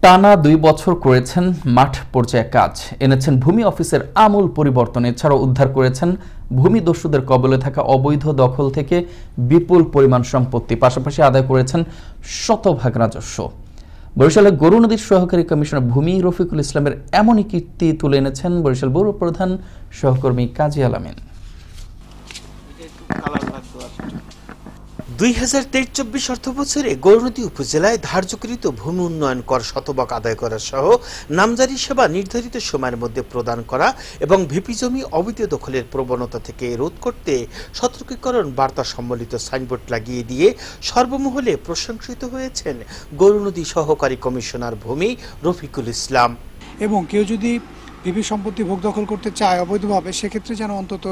টানা ২ বছর করেছেন মাঠ পর্যায়ে কাজ, এনেছেন ভূমি অফিসের আমূল পরিবর্তন। এছাড়াও উদ্ধার করেছেন ভূমিদস্যুদের কবলে থাকা অবৈধ দখল থেকে বিপুল পরিমাণ সম্পত্তি, পাশাপাশি আদায় করেছেন শতভাগ রাজস্ব। বরিশালে গরু নদীর সহকারী কমিশনার ভূমি রফিকুল ইসলামের এমনই কীর্তি তুলে এনেছেন বরিশাল পৌর প্রধান সহকর্মী কাজী আলামিন। ২০২৩-২৪ অর্থবছরে গৌরনদী উপজেলায় ধার্যকৃত ভূমি উন্নয়ন কর শতভাগ আদায় করা সহ নামজারি সেবা নির্ধারিত সময়ের মধ্যে প্রদান করা এবং ভিপি জমি অবৈধ দখলের প্রবণতা থেকে রোধ করতে সতর্কীকরণ বার্তা সম্বলিত সাইনবোর্ড লাগিয়ে দিয়ে সর্বমহলে প্রশংসিত হয়েছেন গৌরনদী সহকারী কমিশনার ভূমি রফিকুল ইসলাম। এবং কেউ যদি ভিপি সম্পত্তি ভোগ দখল করতে চায় অবৈধভাবে, সেক্ষেত্রে যেন অন্তত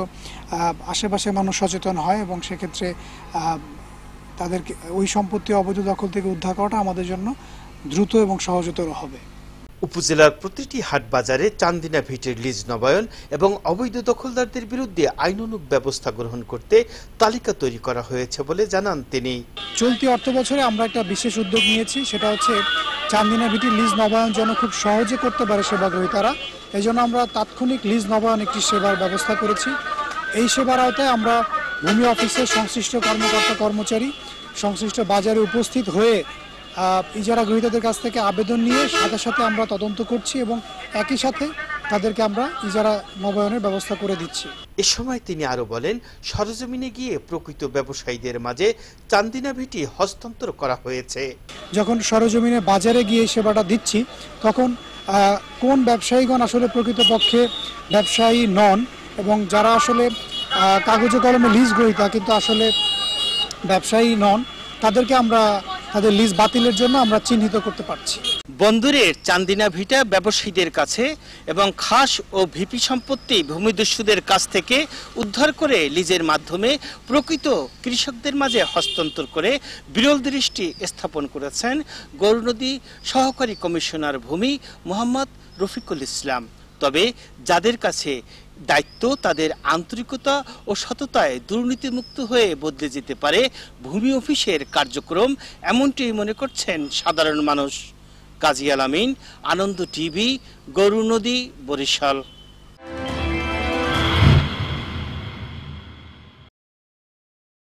আশেপাশে মানুষ সচেতন হয় এবং সেক্ষেত্রে তাদেরকে ওই সম্পত্তি অবৈধ দখল থেকে উদ্ধার করাটা আমাদের জন্য দ্রুত এবং সহজতর হবে। উপজেলার প্রতিটি হাট বাজারে চান্দিনা ভিটের লিজ নবায়ন এবং অবৈধ দখলদারদের বিরুদ্ধে আইনানুগ ব্যবস্থা গ্রহণ করতে তালিকা তৈরি করা হয়েছে বলে জানান তিনি। চলতি অর্থ বছরে আমরা একটা বিশেষ উদ্যোগ নিয়েছি, সেটা হচ্ছে চান্দিনা ভিটির লিজ নবায়ন যেন খুব সহজে করতে পারে সেবা গ্রহীতারা। এই জন্য আমরা তাৎক্ষণিক লিজ নবায়ন একটি সেবার ব্যবস্থা করেছি। এই সেবার আওতায় আমরা ভূমি অফিসের সংশ্লিষ্ট কর্মকর্তা কর্মচারী সংশ্লিষ্ট বাজারে উপস্থিত হয়ে ইজারা গ্রহীতাদের কাছ থেকে আবেদন নিয়ে সাথে সাথে আমরা তদন্ত করছি এবং একই সাথে তাদেরকে আমরা ইজারা নবায়নের ব্যবস্থা করে দিচ্ছি। এ সময় তিনি আরো বলেন, সরজমিনে গিয়ে প্রকৃত ব্যবসায়ীদের মাঝে চান্দিনা ভিটি হস্তান্তর করা হয়েছে। যখন সরজমিনে বাজারে গিয়ে সেবাটা দিচ্ছি, তখন কোন ব্যবসায়ীগণ আসলে প্রকৃতপক্ষে ব্যবসায়ী নন এবং যারা আসলে কাগজে কলমে লিজ গ্রহীতা কিন্তু আসলে ব্যবসায়ী নন, তাদেরকে আমরা তাদের লিজ বাতিলের জন্য আমরা চিহ্নিত করতে পারছি। বন্দরের চান্দিনা ভিটা ব্যবসায়ীদের কাছে এবং খাস ও ভিপি সম্পত্তি ভূমিদস্যুদের কাছ থেকে উদ্ধার করে লিজের মাধ্যমে প্রকৃত কৃষকদের মাঝে হস্তান্তর করে বিরল দৃষ্টি স্থাপন করেছেন গৌরনদী সহকারী কমিশনার ভূমি মোহাম্মদ রফিকুল ইসলাম। তবে যাদের কাছে দায়িত্ব, তাদের আন্তরিকতা ও সততায় দুর্নীতিমুক্ত হয়ে বদলে যেতে পারে ভূমি অফিসের কার্যক্রম, এমনটিই মনে করছেন সাধারণ মানুষ। কাজী আলামিন, আনন্দ টিভি, গৌরনদী, বরিশাল।